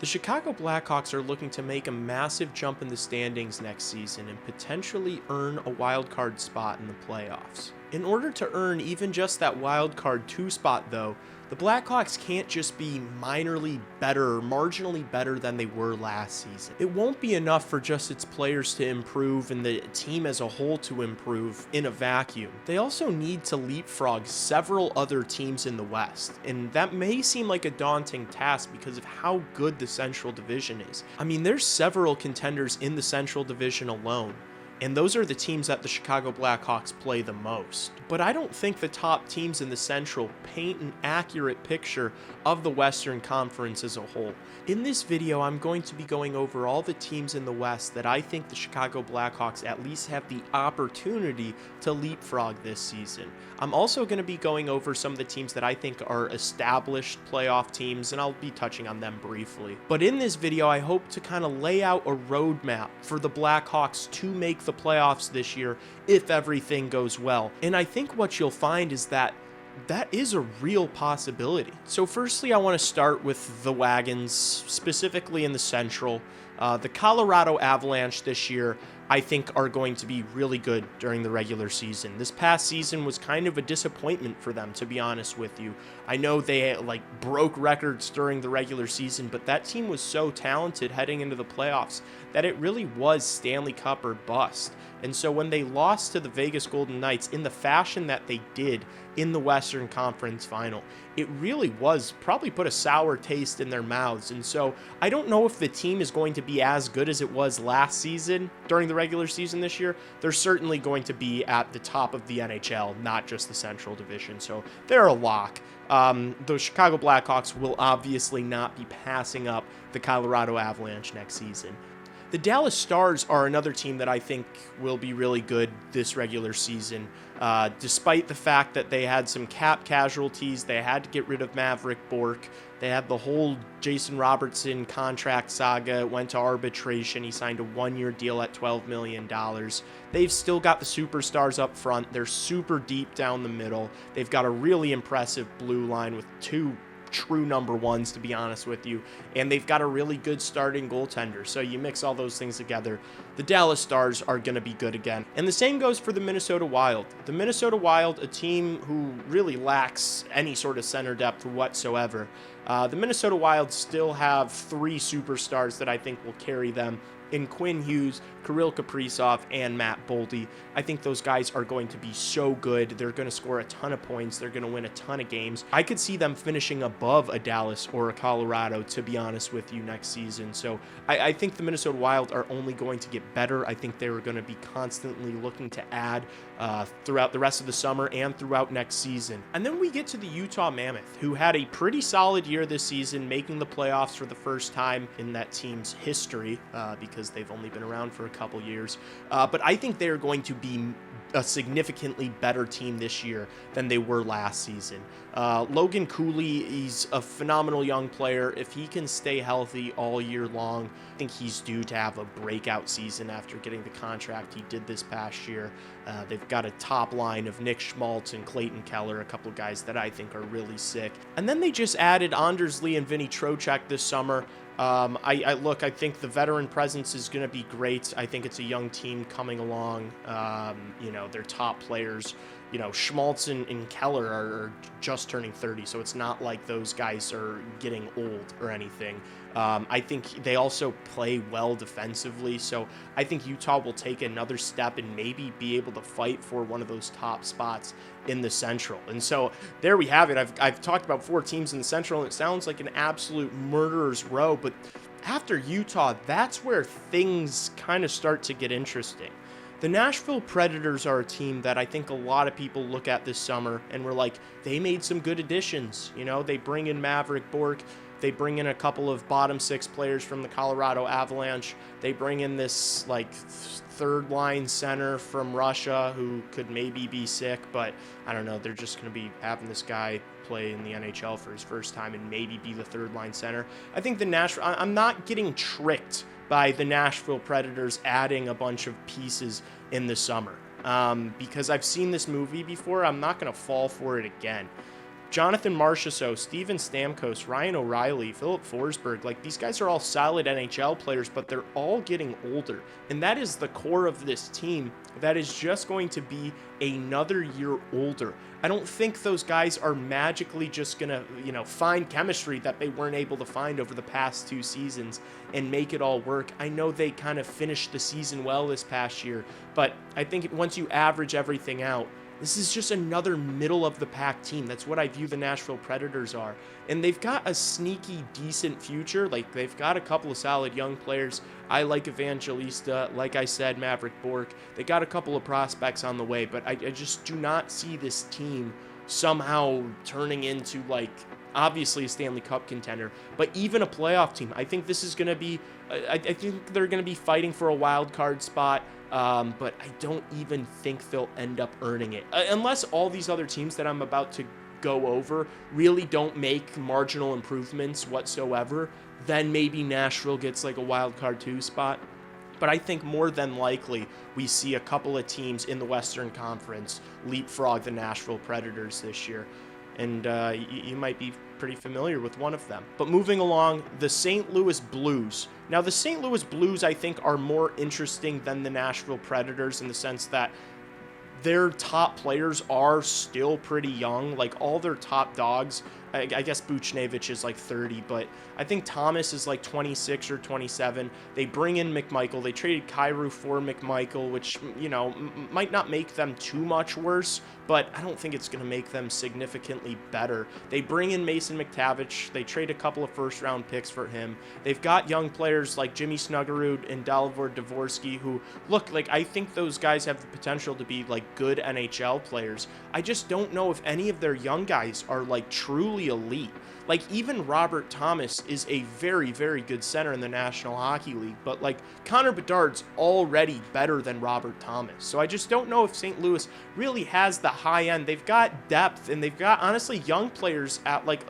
The Chicago Blackhawks are looking to make a massive jump in the standings next season and potentially earn a wildcard spot in the playoffs. In order to earn even just that wildcard 2 spot though, the Blackhawks can't just be minorly better or marginally better than they were last season. It won't be enough for just its players to improve and the team as a whole to improve in a vacuum. They also need to leapfrog several other teams in the West, and that may seem like a daunting task because of how good the Central Division is. I mean, there's several contenders in the Central Division alone, and those are the teams that the Chicago Blackhawks play the most. But I don't think the top teams in the Central paint an accurate picture of the Western Conference as a whole. In this video, I'm going to be going over all the teams in the West that I think the Chicago Blackhawks at least have the opportunity to leapfrog this season. I'm also going to be going over some of the teams that I think are established playoff teams, and I'll be touching on them briefly. But in this video, I hope to kind of lay out a roadmap for the Blackhawks to make the playoffs this year if everything goes well. And I think what you'll find is that is a real possibility. So firstly, I want to start with the wagons, specifically in the Central. The Colorado Avalanche this year, I think, are going to be really good during the regular season. This past season was kind of a disappointment for them, to be honest with you. I know they broke records during the regular season, but that team was so talented heading into the playoffs that it really was Stanley Cup or bust. And so when they lost to the Vegas Golden Knights in the fashion that they did in the Western Conference Final, it really was probably put a sour taste in their mouths. And so I don't know if the team is going to be as good as it was last season during the regular season this year. They're certainly going to be at the top of the NHL, not just the Central Division. So they're a lock. The Chicago Blackhawks will obviously not be passing up the Colorado Avalanche next season. The Dallas Stars are another team that I think will be really good this regular season. Despite the fact that they had some cap casualties, they had to get rid of Maverick Bourque. They had the whole Jason Robertson contract saga. It went to arbitration. He signed a one-year deal at $12 million. They've still got the superstars up front. They're super deep down the middle. They've got a really impressive blue line with two true number ones, to be honest with you, and they've got a really good starting goaltender. So you mix all those things together, the Dallas Stars are going to be good again. And the same goes for the Minnesota Wild. The Minnesota Wild, a team who really lacks any sort of center depth whatsoever. The Minnesota Wild still have three superstars that I think will carry them in Quinn Hughes, Kirill Kaprizov, and Matt Boldy. I think those guys are going to be so good. They're going to score a ton of points. They're going to win a ton of games. I could see them finishing above a Dallas or a Colorado, to be honest with you, next season. So I think the Minnesota Wild are only going to get better. I think they are going to be constantly looking to add throughout the rest of the summer and throughout next season. And then we get to the Utah Mammoth, who had a pretty solid year this season, making the playoffs for the first time in that team's history, because they've only been around for a couple years. But I think they're going to be a significantly better team this year than they were last season. Logan Cooley, he's a phenomenal young player. If he can stay healthy all year long, I think he's due to have a breakout season after getting the contract he did this past year. They've got a top line of Nick Schmaltz and Clayton Keller, a couple guys that I think are really sick. And then they just added Anders Lee and Vinny Trocheck this summer. I think the veteran presence is going to be great. I think it's a young team coming along. Their top players, Schmaltz and Keller are just turning 30, so it's not like those guys are getting old or anything. I think they also play well defensively, so I think Utah will take another step and maybe be able to fight for one of those top spots in the Central. And so there we have it. I've talked about 4 teams in the Central, and it sounds like an absolute murderer's row, but after Utah, that's where things kind of start to get interesting. The Nashville Predators are a team that I think a lot of people look at this summer and we're like, they made some good additions. They bring in Maverick Bourque. They bring in a couple of bottom 6 players from the Colorado Avalanche. They bring in this third line center from Russia who could maybe be sick, but I don't know. They're just going to be having this guy play in the NHL for his first time and maybe be the third line center. I think I'm not getting tricked by the Nashville Predators adding a bunch of pieces in the summer. Because I've seen this movie before, I'm not going to fall for it again. Jonathan Marchessault, Steven Stamkos, Ryan O'Reilly, Philip Forsberg, like these guys are all solid NHL players, but they're all getting older. And that is the core of this team that is just going to be another year older. I don't think those guys are magically just going to, find chemistry that they weren't able to find over the past 2 seasons and make it all work. I know they kind of finished the season well this past year, but I think once you average everything out, this is just another middle-of-the-pack team. That's what I view the Nashville Predators are. And they've got a sneaky, decent future. Like, they've got a couple of solid young players. I like Evangelista. Like I said, Maverick Bourque. They got a couple of prospects on the way, but I just do not see this team somehow turning into, like, obviously a Stanley Cup contender, but even a playoff team. I think this is going to be, I think they're going to be fighting for a wild card spot. But I don't even think they'll end up earning it. Unless all these other teams that I'm about to go over really don't make marginal improvements whatsoever, then maybe Nashville gets like a wild card 2 spot. But I think more than likely we see a couple of teams in the Western Conference leapfrog the Nashville Predators this year. And you might be pretty familiar with one of them. But moving along, the St. Louis Blues. Now, the St. Louis Blues, I think, are more interesting than the Nashville Predators in the sense that their top players are still pretty young. Like, all their top dogs, I guess Buchnevich is like 30, but I think Thomas is like 26 or 27. They bring in McMichael. They traded Kyrou for McMichael, which, might not make them too much worse, but I don't think it's going to make them significantly better. They bring in Mason McTavish. They trade a couple of first-round picks for him. They've got young players like Jimmy Snuggerud and Dalibor Dvorsky who, look, like, I think those guys have the potential to be, like, good NHL players. I just don't know if any of their young guys are, like, truly elite. Like, even Robert Thomas is a very, very good center in the National Hockey League, but, like, Connor Bedard's already better than Robert Thomas. So I just don't know if St. Louis really has the high end. They've got depth, and they've got, honestly, young players at, like,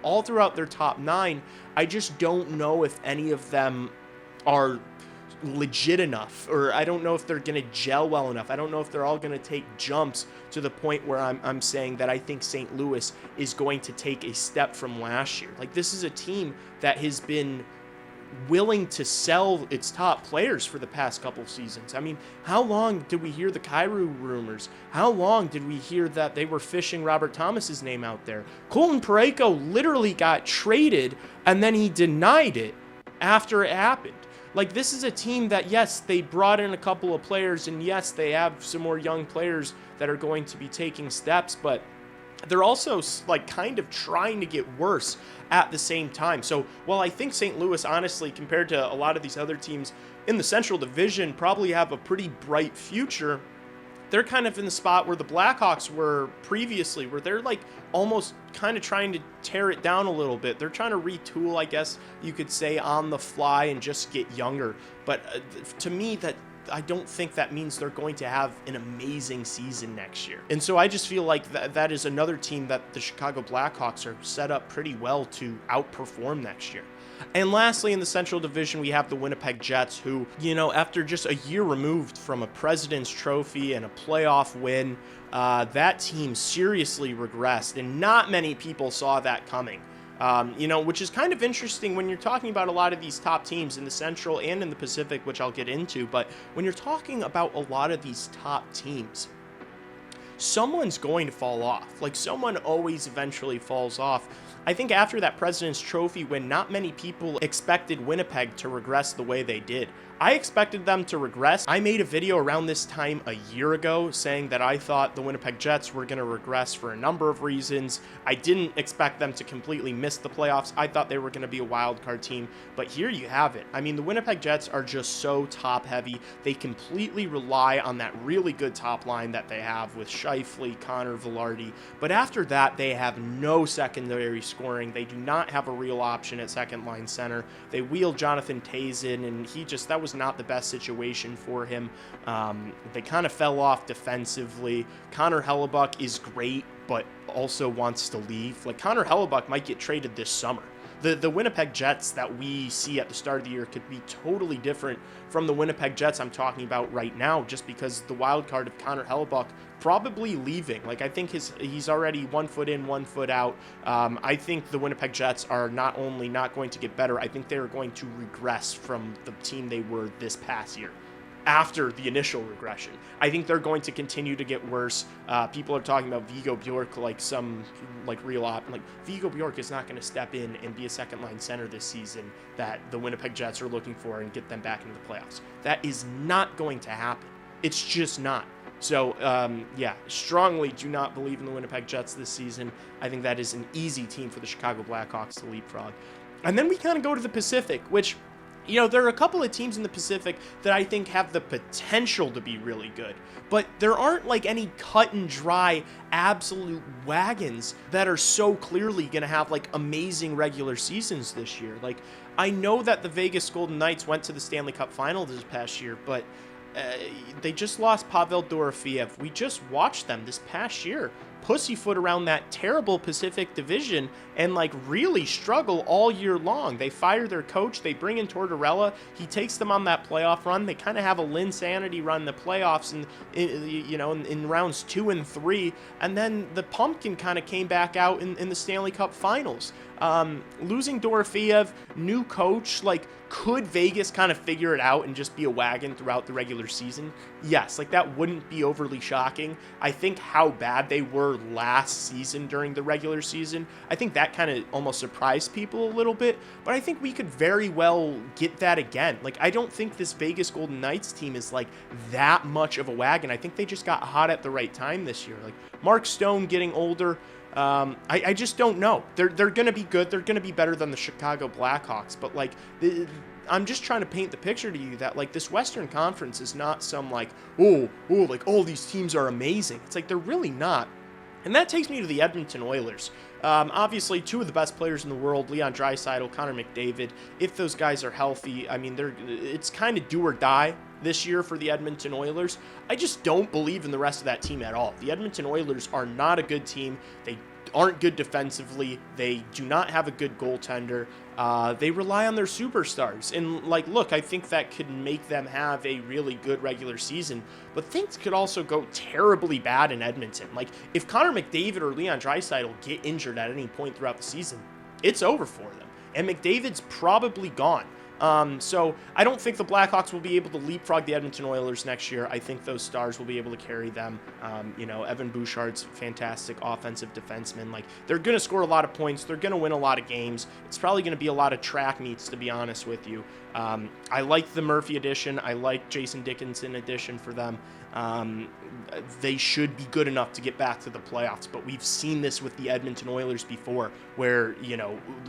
all throughout their top 9. I just don't know if any of them are legit enough, or I don't know if they're going to gel well enough. I don't know if they're all going to take jumps to the point where I'm saying that I think St. Louis is going to take a step from last year. Like, this is a team that has been willing to sell its top players for the past couple of seasons. I mean, how long did we hear the Kyrou rumors? How long did we hear that they were fishing Robert Thomas's name out there? Colton Parayko literally got traded, and then he denied it after it happened. Like, this is a team that, yes, they brought in a couple of players, and yes, they have some more young players that are going to be taking steps, but they're also, like, kind of trying to get worse at the same time. So, while I think St. Louis, honestly, compared to a lot of these other teams in the Central Division, probably have a pretty bright future, they're kind of in the spot where the Blackhawks were previously, where they're, like, almost kind of trying to tear it down a little bit. They're trying to retool, I guess you could say, on the fly and just get younger. But to me, that I don't think that means they're going to have an amazing season next year. And so I just feel like that is another team that the Chicago Blackhawks are set up pretty well to outperform next year. And lastly, in the Central Division, we have the Winnipeg Jets, who, after just a year removed from a President's Trophy and a playoff win, that team seriously regressed, and not many people saw that coming. Which is kind of interesting when you're talking about a lot of these top teams in the Central and in the Pacific, which I'll get into. But when you're talking about a lot of these top teams, someone's going to fall off. Like, someone always eventually falls off. I think after that President's Trophy win, not many people expected Winnipeg to regress the way they did. I expected them to regress. I made a video around this time a year ago saying that I thought the Winnipeg Jets were going to regress for a number of reasons. I didn't expect them to completely miss the playoffs. I thought they were going to be a wild card team, but here you have it. I mean, the Winnipeg Jets are just so top heavy. They completely rely on that really good top line that they have with Scheifele, Connor, Velarde, but after that, they have no secondary scoring. They do not have a real option at second line center. They wheeled Jonathan Toews in, and that was not the best situation for him. They kind of fell off defensively. Connor Hellebuck is great, but also wants to leave. Like, Connor Hellebuck might get traded this summer. The Winnipeg Jets that we see at the start of the year could be totally different from the Winnipeg Jets I'm talking about right now, just because the wild card of Connor Hellebuck probably leaving. Like, I think he's already 1 foot in, 1 foot out. I think the Winnipeg Jets are not only not going to get better, I think they're going to regress from the team they were this past year. After the initial regression, I think they're going to continue to get worse. People are talking about Vigo Bjork like some real like Vigo Bjork is not going to step in and be a second line center this season that the Winnipeg Jets are looking for and get them back into the playoffs. That is not going to happen. It's just not. So, yeah, strongly do not believe in the Winnipeg Jets this season. I think that is an easy team for the Chicago Blackhawks to leapfrog. And then we kind of go to the Pacific, which, you know, there are a couple of teams in the Pacific that I think have the potential to be really good, but there aren't like any cut and dry absolute wagons that are so clearly going to have like amazing regular seasons this year. Like, I know that the Vegas Golden Knights went to the Stanley Cup final this past year, but they just lost Pavel Dorofeev. We just watched them this past year pussyfoot around that terrible Pacific division and like really struggle all year long. They fire their coach. They bring in Tortorella. He takes them on that playoff run. They kind of have a Linsanity run in the playoffs and in rounds 2 and 3. And then the pumpkin kind of came back out in the Stanley Cup finals. Losing Dorofeev, new coach, like, could Vegas kind of figure it out and just be a wagon throughout the regular season? Yes, like that wouldn't be overly shocking. I think how bad they were last season during the regular season, I think that kind of almost surprised people a little bit, but I think we could very well get that again. Like, I don't think this Vegas Golden Knights team is like that much of a wagon. I think they just got hot at the right time this year. Like, Mark Stone getting older, I just don't know. They're going to be good. They're going to be better than the Chicago Blackhawks. But, like, I'm just trying to paint the picture to you that, like, this Western Conference is not some, like, like, all these teams are amazing. It's like, they're really not. And that takes me to the Edmonton Oilers. Obviously, 2 of the best players in the world, Leon Draisaitl, Connor McDavid. If those guys are healthy, I mean, it's kind of do or die this year for the Edmonton Oilers. I just don't believe in the rest of that team at all. The Edmonton Oilers are not a good team. They aren't good defensively. They do not have a good goaltender. They rely on their superstars. And, like, look, I think that could make them have a really good regular season, but things could also go terribly bad in Edmonton. Like, if Connor McDavid or Leon Draisaitl get injured at any point throughout the season, it's over for them. And McDavid's probably gone. So I don't think the Blackhawks will be able to leapfrog the Edmonton Oilers next year. I think those stars will be able to carry them. Evan Bouchard's fantastic offensive defenseman. Like, they're going to score a lot of points. They're going to win a lot of games. It's probably going to be a lot of track meets, to be honest with you. I like the Murphy addition. I like Jason Dickinson addition for them. They should be good enough to get back to the playoffs, but we've seen this with the Edmonton Oilers before, where,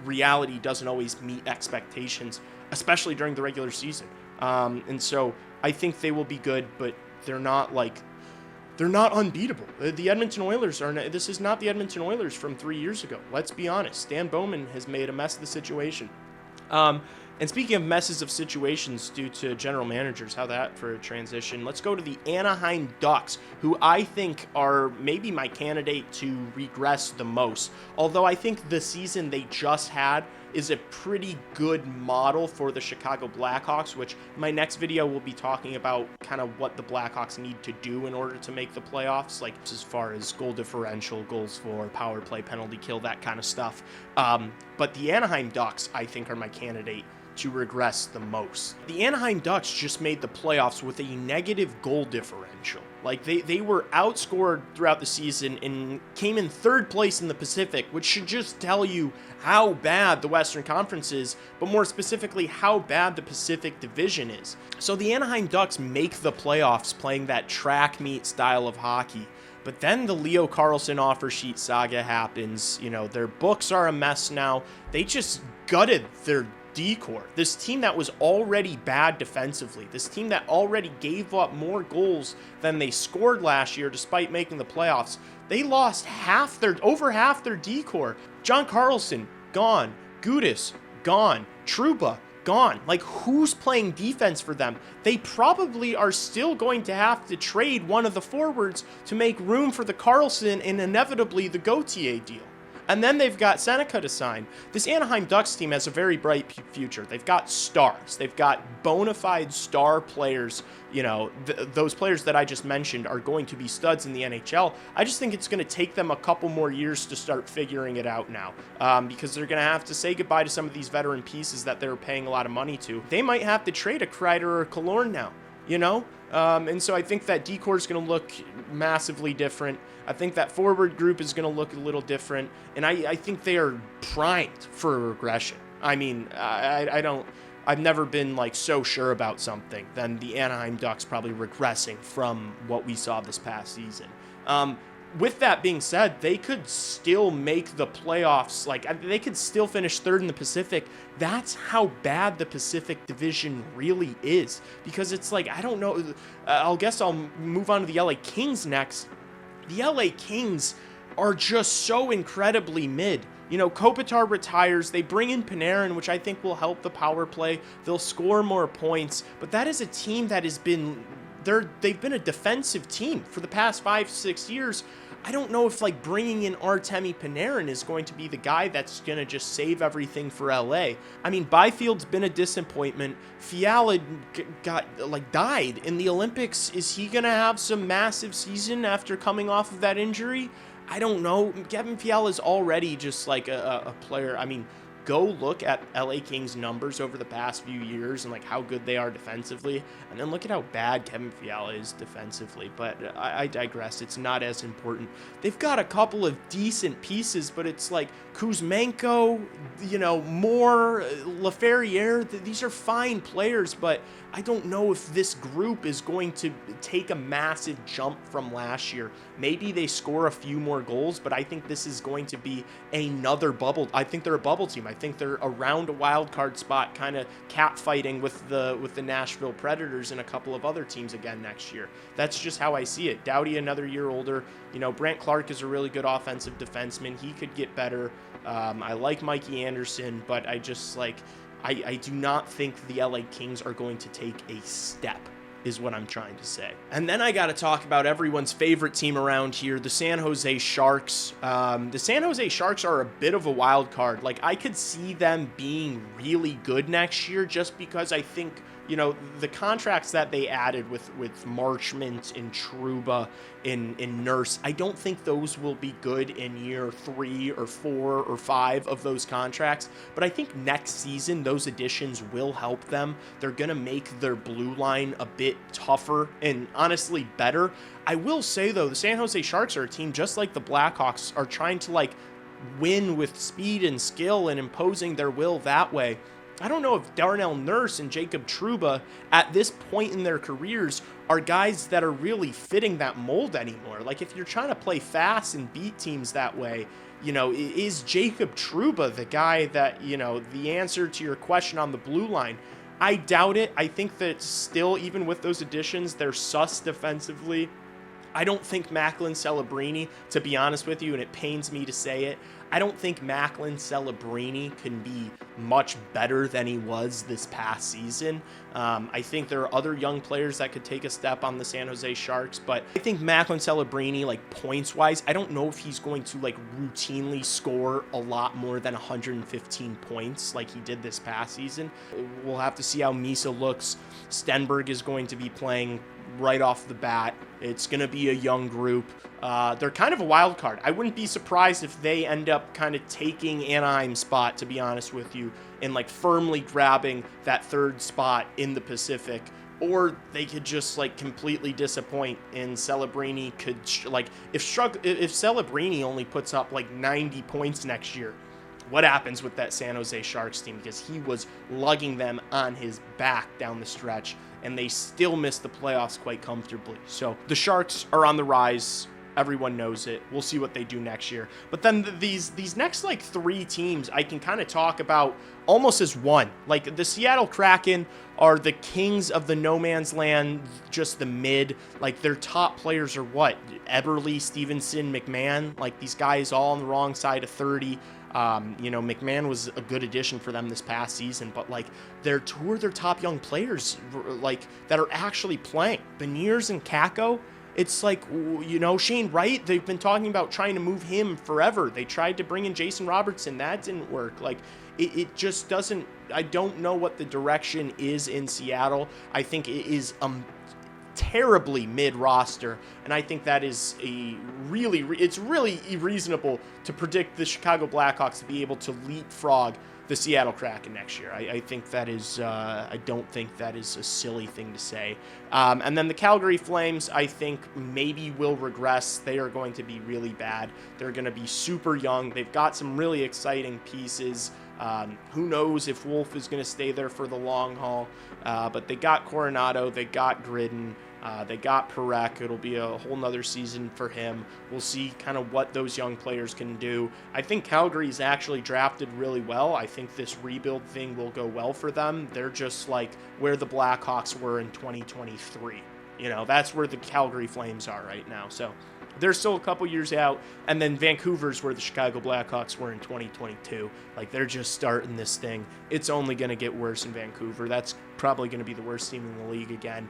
reality doesn't always meet expectations, especially during the regular season. And so I think they will be good, but they're not unbeatable. The Edmonton Oilers this is not the Edmonton Oilers from 3 years ago. Let's be honest. Stan Bowman has made a mess of the situation. And speaking of messes of situations due to general managers, how that for a transition, let's go to the Anaheim Ducks, who I think are maybe my candidate to regress the most. Although I think the season they just had is a pretty good model for the Chicago Blackhawks, which my next video will be talking about kind of what the Blackhawks need to do in order to make the playoffs, like as far as goal differential, goals for, power play, penalty kill, that kind of stuff. But the Anaheim Ducks, I think, are my candidate to regress the most. The Anaheim Ducks just made the playoffs with a negative goal differential. Like, they were outscored throughout the season and came in 3rd place in the Pacific, which should just tell you how bad the Western Conference is, but more specifically, how bad the Pacific Division is. So the Anaheim Ducks make the playoffs playing that track meet style of hockey. But then the Leo Carlsson offer sheet saga happens. Their books are a mess now. They just gutted their decor. This team that was already bad defensively, this team that already gave up more goals than they scored last year despite making the playoffs, they lost over half their decor. John Carlson, gone. Gudis, gone. Trouba, gone. Like, who's playing defense for them? They probably are still going to have to trade one of the forwards to make room for the Carlson and inevitably the Gauthier deal. And then they've got Seneca to sign. This Anaheim Ducks team has a very bright future. They've got stars. They've got bona fide star players. You know, those players that I just mentioned are going to be studs in the NHL. I just think it's going to take them a couple more years to start figuring it out now, because they're going to have to say goodbye to some of these veteran pieces that they're paying a lot of money to. They might have to trade a Kreider or a Killorn now, you know? And so I think that decor is going to look massively different. I think that forward group is going to look a little different. And I think they are primed for a regression. I mean, I've never been like so sure about something than the Anaheim Ducks probably regressing from what we saw this past season. With that being said, they could still make the playoffs. Like, they could still finish third in the Pacific. That's how bad the Pacific Division really is. Because it's like, I don't know. I'll move on to the LA Kings next. The LA Kings are just so incredibly mid. You know, Kopitar retires. They bring in Panarin, which I think will help the power play. They'll score more points. But that is a team that has been... They've been a defensive team for the past 5-6 years. I don't know if like bringing in Artemi Panarin is going to be the guy that's going to just save everything for LA. I mean, Byfield's been a disappointment. Fiala died in the Olympics. Is he going to have some massive season after coming off of that injury? I don't know. Kevin Fiala is already just like a player. I mean, go look at LA Kings numbers over the past few years and like how good they are defensively, and then look at how bad Kevin Fiala is defensively. But I digress. It's not as important. They've got a couple of decent pieces, but it's like Kuzmenko, you know, Moore, Laferriere. These are fine players, but I don't know if this group is going to take a massive jump from last year. Maybe they score a few more goals, but I think this is going to be another bubble. I think they're a bubble team. I think they're around a wild card spot, kind of cat fighting with the Nashville Predators and a couple of other teams again next year. That's just how I see it. Doughty another year older. You know, Brant Clark is a really good offensive defenseman. He could get better. I like Mikey Anderson, but I just like... I do not think the LA Kings are going to take a step, is what I'm trying to say. And then I got to talk about everyone's favorite team around here, the San Jose Sharks. The San Jose Sharks are a bit of a wild card. Like, I could see them being really good next year just because I think, you know, the contracts that they added with Marchment and Trouba in Nurse, I don't think those will be good in year 3 or 4 or 5 of those contracts. But I think next season, those additions will help them. They're going to make their blue line a bit tougher and honestly better. I will say, though, the San Jose Sharks are a team just like the Blackhawks are trying to, like, win with speed and skill and imposing their will that way. I don't know if Darnell Nurse and Jacob Trouba at this point in their careers are guys that are really fitting that mold anymore. Like, if you're trying to play fast and beat teams that way, you know, is Jacob Trouba the guy that, you know, the answer to your question on the blue line? I doubt it. I think that still, even with those additions, they're sus defensively. I don't think Macklin Celebrini, to be honest with you, and it pains me to say it, I don't think Macklin Celebrini can be much better than he was this past season. I think there are other young players that could take a step on the San Jose Sharks, but I think Macklin Celebrini, like points-wise, I don't know if he's going to like routinely score a lot more than 115 points like he did this past season. We'll have to see how Misa looks. Stenberg is going to be playing right off the bat. It's going to be a young group. They're kind of a wild card. I wouldn't be surprised if they end up kind of taking Anaheim's spot, to be honest with you, and like firmly grabbing that third spot in the Pacific. Or they could just like completely disappoint, and Celebrini could if Celebrini only puts up like 90 points next year, what happens with that San Jose Sharks team? Because he was lugging them on his back down the stretch, and they still missed the playoffs quite comfortably. So the Sharks are on the rise. Everyone knows it. We'll see what they do next year. But then these next like 3 teams I can kind of talk about almost as one. Like the Seattle Kraken are the kings of the no man's land, just the mid. Like their top players are what? Eberle, Stevenson, McMahon. Like these guys all on the wrong side of 30. You know, McMahon was a good addition for them this past season, but like they're 2 of their top young players like that are actually playing. Beniers and Kakko. It's like, you know, Shane Wright, they've been talking about trying to move him forever. They tried to bring in Jason Robertson. That didn't work. Like, it just doesn't, I don't know what the direction is in Seattle. I think it is terribly mid-roster, and I think that is it's really reasonable to predict the Chicago Blackhawks to be able to leapfrog the Seattle Kraken next year. I think that is, I don't think that is a silly thing to say. And then the Calgary Flames, I think maybe will regress. They are going to be really bad. They're going to be super young. They've got some really exciting pieces. Who knows if Wolf is going to stay there for the long haul, but they got Coronado, they got Gridden, they got Parekh. It'll be a whole nother season for him. We'll see kind of what those young players can do. I think Calgary's actually drafted really well. I think this rebuild thing will go well for them. They're just like where the Blackhawks were in 2023. You know, that's where the Calgary Flames are right now. So they're still a couple years out, and then Vancouver's where the Chicago Blackhawks were in 2022. Like, they're just starting this thing. It's only going to get worse in Vancouver. That's probably going to be the worst team in the league again.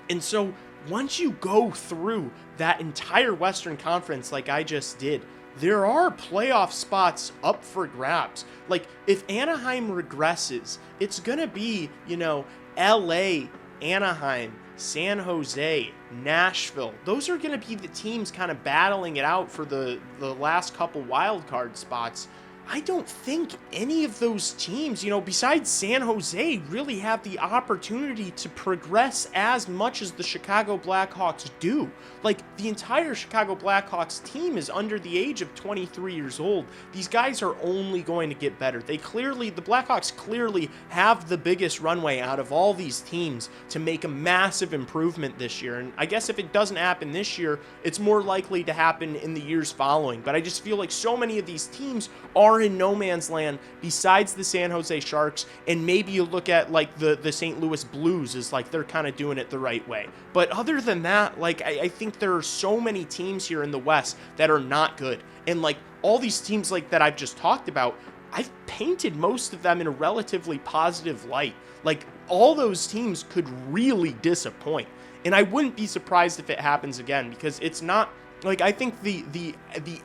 And so once you go through that entire Western Conference like I just did, there are playoff spots up for grabs. Like, if Anaheim regresses, it's going to be, you know, LA, Anaheim, San Jose, Nashville. Those are going to be the teams kind of battling it out for the last couple wild card spots. I don't think any of those teams, you know, besides San Jose, really have the opportunity to progress as much as the Chicago Blackhawks do. Like, the entire Chicago Blackhawks team is under the age of 23 years old. These guys are only going to get better. The Blackhawks clearly have the biggest runway out of all these teams to make a massive improvement this year. And I guess if it doesn't happen this year, it's more likely to happen in the years following. But I just feel like so many of these teams are in no man's land besides the San Jose Sharks, and maybe you look at like the St. Louis Blues as like they're kind of doing it the right way. But other than that, like I think there are so many teams here in the West that are not good, and like all these teams like that I've just talked about, I've painted most of them in a relatively positive light. Like, all those teams could really disappoint, and I wouldn't be surprised if it happens again, because it's not like, I think the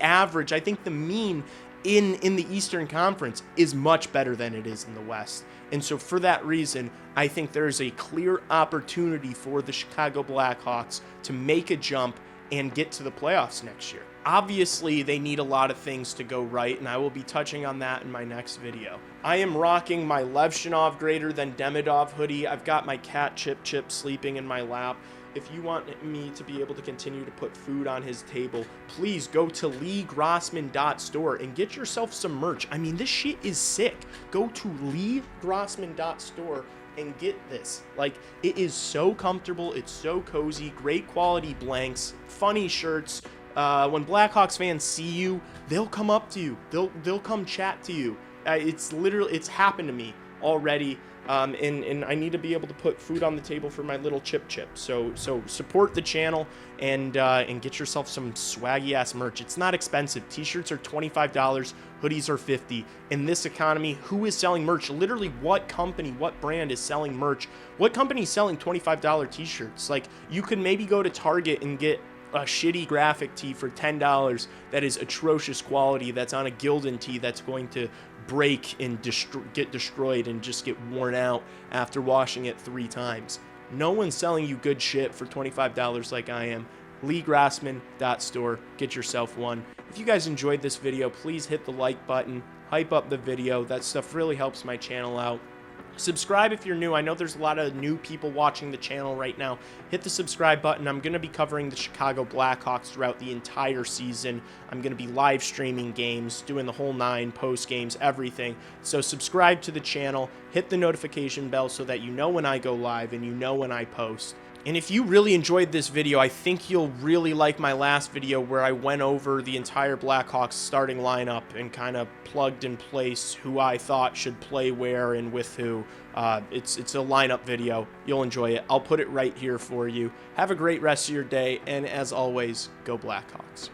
average, I think the mean in the Eastern Conference is much better than it is in the West. And so for that reason, I think there's a clear opportunity for the Chicago Blackhawks to make a jump and get to the playoffs next year. Obviously, they need a lot of things to go right, and I will be touching on that in my next video. I am rocking my Levshinov greater than Demidov hoodie. I've got my cat Chip sleeping in my lap. If you want me to be able to continue to put food on his table, please go to leegrossman.store and get yourself some merch. I mean, this shit is sick. Go to leegrossman.store and get this. Like, it is so comfortable. It's so cozy. Great quality blanks, funny shirts. When Blackhawks fans see you, they'll come up to you. They'll come chat to you. It's happened to me already. And I need to be able to put food on the table for my little Chip. So support the channel and get yourself some swaggy ass merch. It's not expensive. T-shirts are $25, hoodies are $50. In this economy, who is selling merch? Literally, what company, what brand is selling merch? What company is selling $25 T-shirts? Like, you could maybe go to Target and get a shitty graphic tee for $10 that is atrocious quality, that's on a Gildan tee that's going to break and get destroyed and just get worn out after washing it 3 times. No one's selling you good shit for $25 like I am. leegrossman.store. Get yourself one. If you guys enjoyed this video, please hit the like button, hype up the video. That stuff really helps my channel out. Subscribe if you're new. I know there's a lot of new people watching the channel right now. Hit the subscribe button. I'm going to be covering the Chicago Blackhawks throughout the entire season. I'm going to be live streaming games, doing the whole 9, post games, everything. So subscribe to the channel, hit the notification bell so that you know when I go live and you know when I post. And if you really enjoyed this video, I think you'll really like my last video where I went over the entire Blackhawks starting lineup and kind of plugged in place who I thought should play where and with who. It's a lineup video. You'll enjoy it. I'll put it right here for you. Have a great rest of your day, and as always, go Blackhawks.